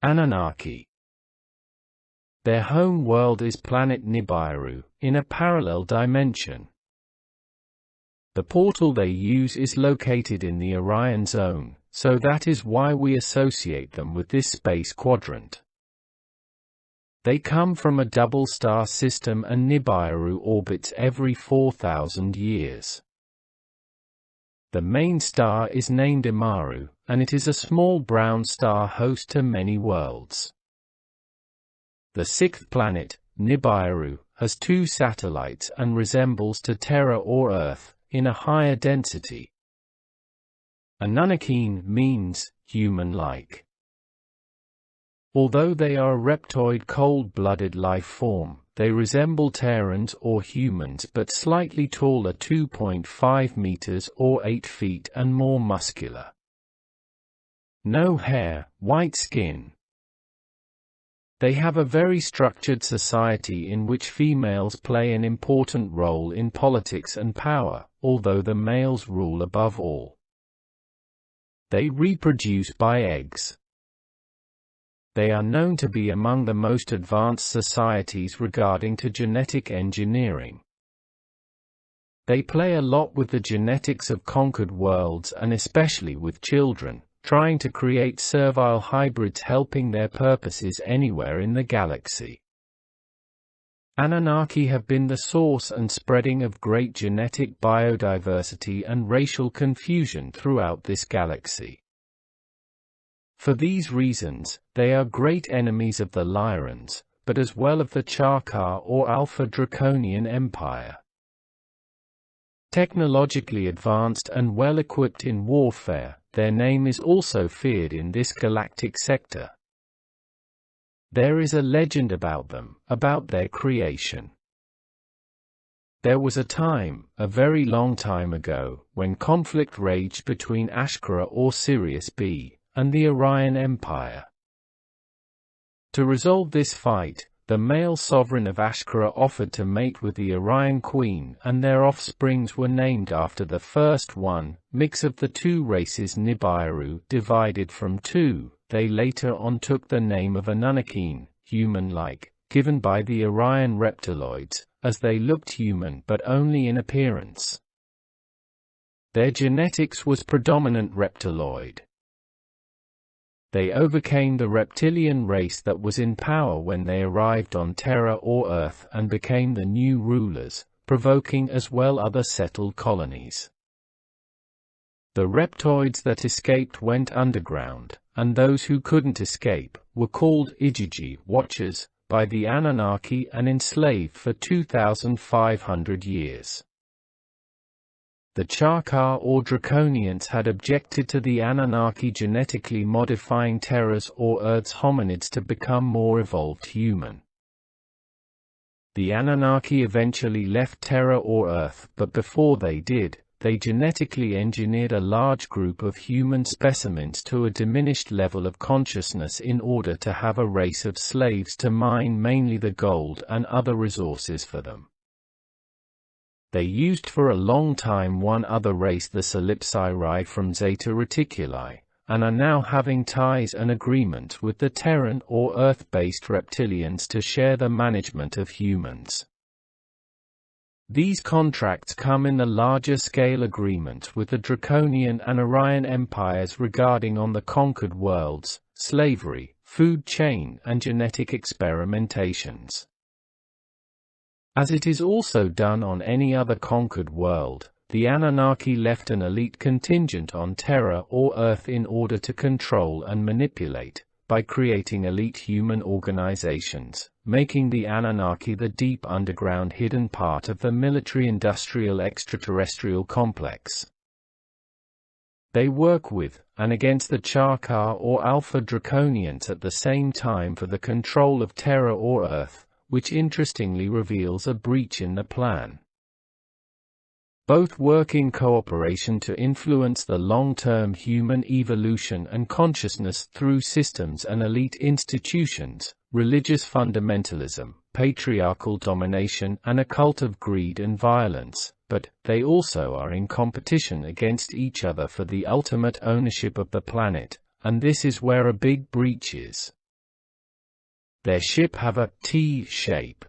Anunnaki. Their home world is planet Nibiru, in a parallel dimension. The portal they use is located in the Orion Zone, so that is why we associate them with this space quadrant. They come from a double star system, and Nibiru orbits every 4,000 years. The main star is named Imaru, and it is a small brown star host to many worlds. The sixth planet, Nibiru, has 2 satellites and resembles to Terra or Earth, in a higher density. Anunnaki means human-like. Although they are a reptoid cold-blooded life form, they resemble Terrans or humans but slightly taller, 2.5 meters or 8 feet, and more muscular. No hair, white skin. They have a very structured society in which females play an important role in politics and power, although the males rule above all. They reproduce by eggs. They are known to be among the most advanced societies regarding to genetic engineering. They play a lot with the genetics of conquered worlds and especially with children, trying to create servile hybrids, helping their purposes anywhere in the galaxy. Anunnaki have been the source and spreading of great genetic biodiversity and racial confusion throughout this galaxy. For these reasons, they are great enemies of the Lyrans, but as well of the Chakar or Alpha Draconian Empire. Technologically advanced and well-equipped in warfare, their name is also feared in this galactic sector. There is a legend about them, about their creation. There was a time, a very long time ago, when conflict raged between Ashkara or Sirius B, and the Orion Empire. To resolve this fight, the male sovereign of Ashkara offered to mate with the Orion Queen, and their offsprings were named after the first one. Mix of the 2 races Nibiru divided from 2, they later on took the name of Anunnaki, human-like, given by the Orion reptiloids, as they looked human but only in appearance. Their genetics was predominant reptiloid. They overcame the reptilian race that was in power when they arrived on Terra or Earth and became the new rulers, provoking as well other settled colonies. The reptoids that escaped went underground, and those who couldn't escape were called Ijiji Watchers by the Anunnaki and enslaved for 2,500 years. The Chakar or Draconians had objected to the Anunnaki genetically modifying Terras or Earth's hominids to become more evolved human. The Anunnaki eventually left Terra or Earth, but before they did, they genetically engineered a large group of human specimens to a diminished level of consciousness in order to have a race of slaves to mine mainly the gold and other resources for them. They used for a long time one other race, the Calypsiri from Zeta Reticuli, and are now having ties and agreement with the Terran or Earth-based reptilians to share the management of humans. These contracts come in the larger scale agreement with the Draconian and Orion empires regarding on the conquered worlds, slavery, food chain and genetic experimentations. As it is also done on any other conquered world, the Anunnaki left an elite contingent on Terra or Earth in order to control and manipulate, by creating elite human organizations, making the Anunnaki the deep underground hidden part of the military-industrial extraterrestrial complex. They work with, and against the Chakar or Alpha Draconians at the same time for the control of Terra or Earth, which interestingly reveals a breach in the plan. Both work in cooperation to influence the long-term human evolution and consciousness through systems and elite institutions, religious fundamentalism, patriarchal domination and a cult of greed and violence, but they also are in competition against each other for the ultimate ownership of the planet, and this is where a big breach is. Their ship have a T shape.